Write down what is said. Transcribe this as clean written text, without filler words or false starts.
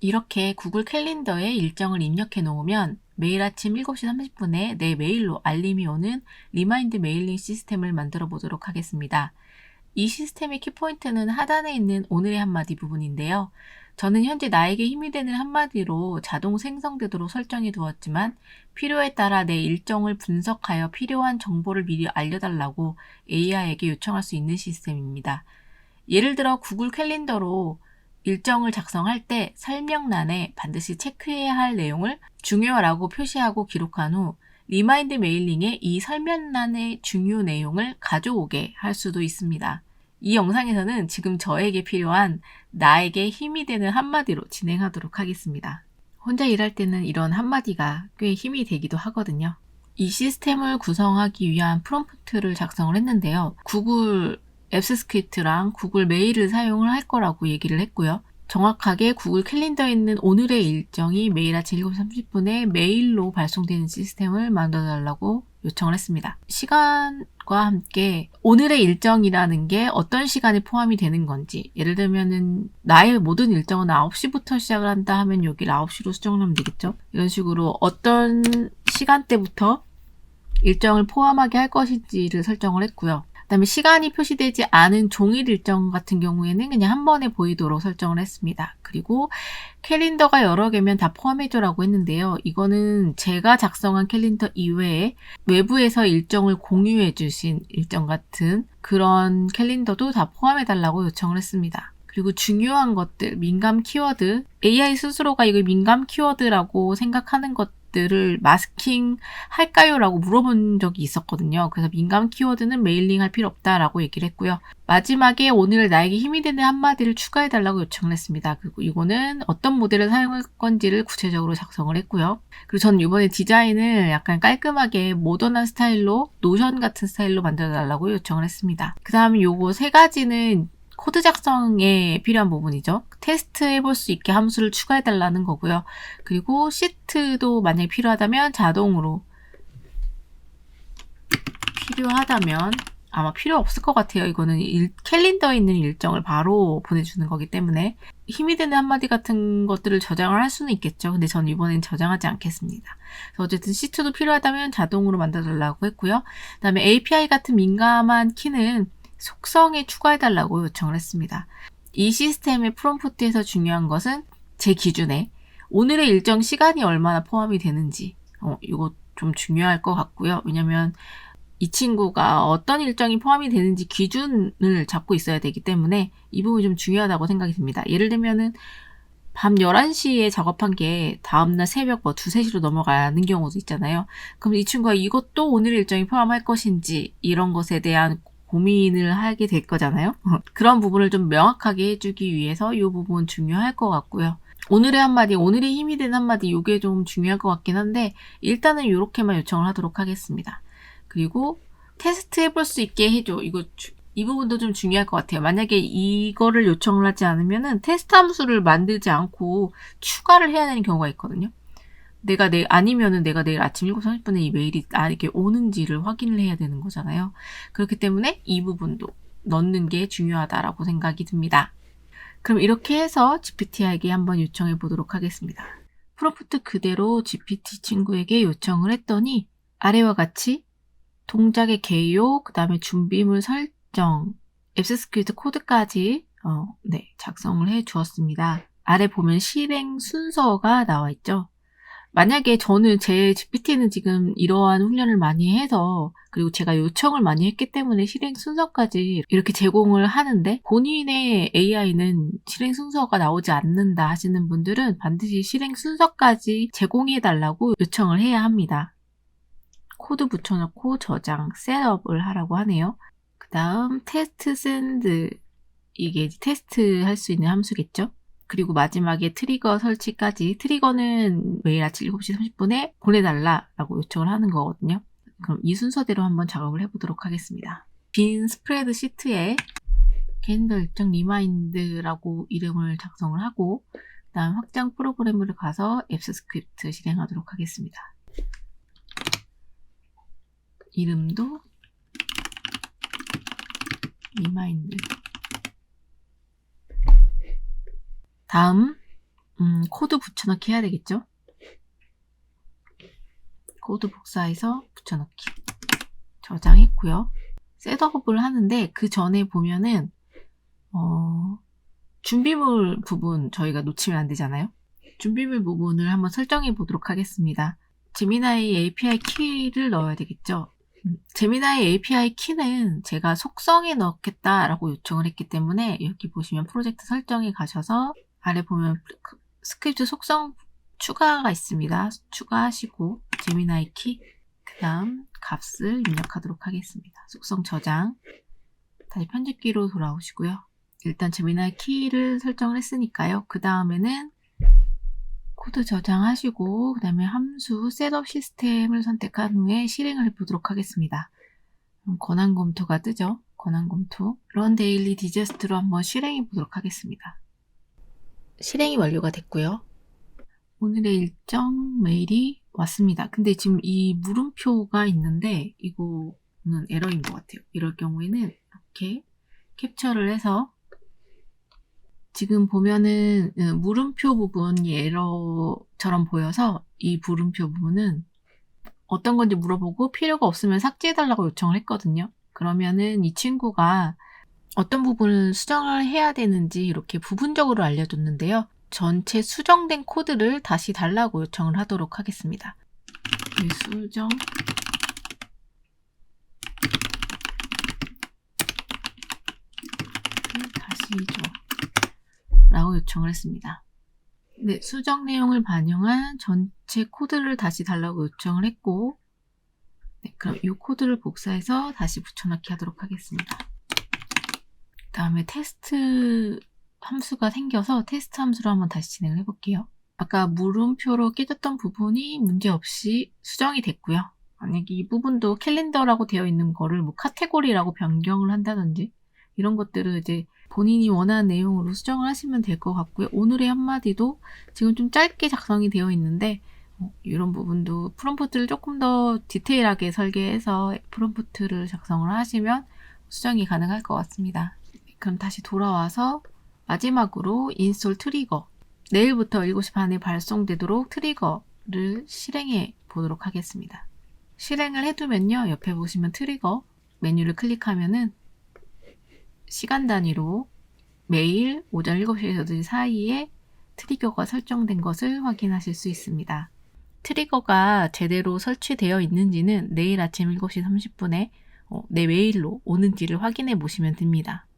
이렇게 구글 캘린더에 일정을 입력해 놓으면 매일 아침 7시 30분에 내 메일로 알림이 오는 리마인드 메일링 시스템을 만들어 보도록 하겠습니다. 이 시스템의 키포인트는 하단에 있는 오늘의 한마디 부분인데요. 저는 현재 나에게 힘이 되는 한마디로 자동 생성되도록 설정해 두었지만 필요에 따라 내 일정을 분석하여 필요한 정보를 미리 알려달라고 AI에게 요청할 수 있는 시스템입니다. 예를 들어 구글 캘린더로 일정을 작성할 때 설명란에 반드시 체크해야 할 내용을 중요하라고 표시하고 기록한 후 리마인드 메일링에 이 설명란의 중요 내용을 가져오게 할 수도 있습니다. 이 영상에서는 지금 저에게 필요한 나에게 힘이 되는 한마디로 진행하도록 하겠습니다. 혼자 일할 때는 이런 한마디가 꽤 힘이 되기도 하거든요. 이 시스템을 구성하기 위한 프롬프트를 작성을 했는데요. 구글 앱스 스크립트랑 구글 메일을 사용을 할 거라고 얘기를 했고요. 정확하게 구글 캘린더에 있는 오늘의 일정이 매일 아침 7시 30분에 메일로 발송되는 시스템을 만들어달라고 요청을 했습니다. 시간과 함께 오늘의 일정이라는 게 어떤 시간에 포함이 되는 건지, 예를 들면은 나의 모든 일정은 9시부터 시작을 한다 하면 여기를 9시로 수정하면 되겠죠. 이런 식으로 어떤 시간대부터 일정을 포함하게 할 것인지를 설정을 했고요. 그다음에 시간이 표시되지 않은 종일 일정 같은 경우에는 그냥 한 번에 보이도록 설정을 했습니다. 그리고 캘린더가 여러 개면 다 포함해줘라고 했는데요. 이거는 제가 작성한 캘린더 이외에 외부에서 일정을 공유해 주신 일정 같은 그런 캘린더도 다 포함해달라고 요청을 했습니다. 그리고 중요한 것들, 민감 키워드, AI 스스로가 이걸 민감 키워드라고 생각하는 것들을 마스킹 할까요? 라고 물어본 적이 있었거든요. 그래서 민감 키워드는 메일링 할 필요 없다라고 얘기를 했고요. 마지막에 오늘 나에게 힘이 되는 한마디를 추가해달라고 요청을 했습니다. 그리고 이거는 어떤 모델을 사용할 건지를 구체적으로 작성을 했고요. 그리고 저는 이번에 디자인을 약간 깔끔하게 모던한 스타일로, 노션 같은 스타일로 만들어달라고 요청을 했습니다. 그 다음에 요거 세 가지는 코드 작성에 필요한 부분이죠. 테스트 해볼 수 있게 함수를 추가해달라는 거고요. 그리고 시트도 만약에 필요하다면 자동으로, 필요하다면 아마 필요 없을 것 같아요. 이거는 캘린더에 있는 일정을 바로 보내주는 거기 때문에 힘이 되는 한마디 같은 것들을 저장을 할 수는 있겠죠. 근데 전 이번엔 저장하지 않겠습니다. 그래서 어쨌든 시트도 필요하다면 자동으로 만들어달라고 했고요. 그 다음에 API 같은 민감한 키는 속성에 추가해달라고 요청을 했습니다. 이 시스템의 프롬프트에서 중요한 것은 제 기준에 오늘의 일정 시간이 얼마나 포함이 되는지, 이거 좀 중요할 것 같고요. 왜냐면 이 친구가 어떤 일정이 포함이 되는지 기준을 잡고 있어야 되기 때문에 이 부분이 좀 중요하다고 생각이 듭니다. 예를 들면은 밤 11시에 작업한 게 다음날 새벽 2, 3시로 넘어가는 경우도 있잖아요. 그럼 이 친구가 이것도 오늘 일정이 포함할 것인지 이런 것에 대한 고민을 하게 될 거잖아요. 그런 부분을 좀 명확하게 해주기 위해서 이 부분 중요할 것 같고요. 오늘의 한마디, 오늘의 힘이 된 한마디, 이게 좀 중요할 것 같긴 한데 일단은 이렇게만 요청을 하도록 하겠습니다. 그리고 테스트 해볼 수 있게 해줘. 이 부분도 좀 중요할 것 같아요. 만약에 이거를 요청을 하지 않으면은 테스트 함수를 만들지 않고 추가를 해야 되는 경우가 있거든요. 아니면은 내가 내일 아침 7시 30분에 이 메일이 나에게 오는지를 확인을 해야 되는 거잖아요. 그렇기 때문에 이 부분도 넣는 게 중요하다라고 생각이 듭니다. 그럼 이렇게 해서 GPT에게 한번 요청해 보도록 하겠습니다. 프롬프트 그대로 GPT 친구에게 요청을 했더니 아래와 같이 동작의 개요, 그 다음에 준비물 설정, 앱스 스크립트 코드까지 작성을 해 주었습니다. 아래 보면 실행 순서가 나와 있죠. 만약에 제 GPT는 지금 이러한 훈련을 많이 해서, 그리고 제가 요청을 많이 했기 때문에 실행 순서까지 이렇게 제공을 하는데, 본인의 AI는 실행 순서가 나오지 않는다 하시는 분들은 반드시 실행 순서까지 제공해달라고 요청을 해야 합니다. 코드 붙여넣고 저장, 셋업을 하라고 하네요. 그 다음 테스트 샌드, 이게 테스트 할 수 있는 함수겠죠. 그리고 마지막에 트리거 설치까지, 트리거는 매일 아침 7시 30분에 보내달라라고 요청을 하는 거거든요. 그럼 이 순서대로 한번 작업을 해보도록 하겠습니다. 빈 스프레드 시트에 캘린더 일정 리마인드라고 이름을 작성을 하고, 그 다음 확장 프로그램으로 가서 앱스 스크립트 실행하도록 하겠습니다. 이름도 리마인드. 다음 코드 붙여넣기 해야 되겠죠? 코드 복사해서 붙여넣기. 저장했고요. 셋업을 하는데 그 전에 보면은 준비물 부분 저희가 놓치면 안 되잖아요. 준비물 부분을 한번 설정해 보도록 하겠습니다. 제미나이 API 키를 넣어야 되겠죠. 제미나이 API 키는 제가 속성에 넣겠다라고 요청을 했기 때문에 여기 보시면 프로젝트 설정에 가셔서 아래 보면 스크립트 속성 추가가 있습니다. 추가하시고 제미나이 키, 그 다음 값을 입력하도록 하겠습니다. 속성 저장, 다시 편집기로 돌아오시고요. 일단 제미나이 키를 설정을 했으니까요. 그 다음에는 코드 저장하시고 그 다음에 함수 셋업 시스템을 선택한 후에 실행을 해보도록 하겠습니다. 권한 검토가 뜨죠. 권한 검토. 런 데일리 디제스트로 한번 실행해 보도록 하겠습니다. 실행이 완료가 됐고요. 오늘의 일정 메일이 왔습니다. 근데 지금 이 물음표가 있는데 이거는 에러인 것 같아요. 이럴 경우에는 이렇게 캡처를 해서 지금 보면은 물음표 부분이 에러처럼 보여서 이 물음표 부분은 어떤 건지 물어보고 필요가 없으면 삭제해달라고 요청을 했거든요. 그러면은 이 친구가 어떤 부분을 수정을 해야 되는지 이렇게 부분적으로 알려줬는데요. 전체 수정된 코드를 다시 달라고 요청을 하도록 하겠습니다. 수정 다시 줘 라고 요청을 했습니다. 네, 수정 내용을 반영한 전체 코드를 다시 달라고 요청을 했고, 네, 그럼 이 코드를 복사해서 다시 붙여넣기 하도록 하겠습니다. 그 다음에 테스트 함수가 생겨서 테스트 함수로 한번 다시 진행을 해볼게요. 아까 물음표로 깨졌던 부분이 문제없이 수정이 됐고요. 만약에 이 부분도 캘린더라고 되어 있는 거를 뭐 카테고리라고 변경을 한다든지 이런 것들을 이제 본인이 원하는 내용으로 수정을 하시면 될 것 같고요. 오늘의 한마디도 지금 좀 짧게 작성이 되어 있는데 이런 부분도 프롬프트를 조금 더 디테일하게 설계해서 프롬프트를 작성을 하시면 수정이 가능할 것 같습니다. 그럼 다시 돌아와서 마지막으로 인스톨 트리거, 내일부터 7시 반에 발송되도록 트리거를 실행해 보도록 하겠습니다. 실행을 해두면요, 옆에 보시면 트리거 메뉴를 클릭하면은 시간 단위로 매일 오전 7시에서 8시 사이에 트리거가 설정된 것을 확인하실 수 있습니다. 트리거가 제대로 설치되어 있는지는 내일 아침 7시 30분에 내 메일로 오는지를 확인해 보시면 됩니다.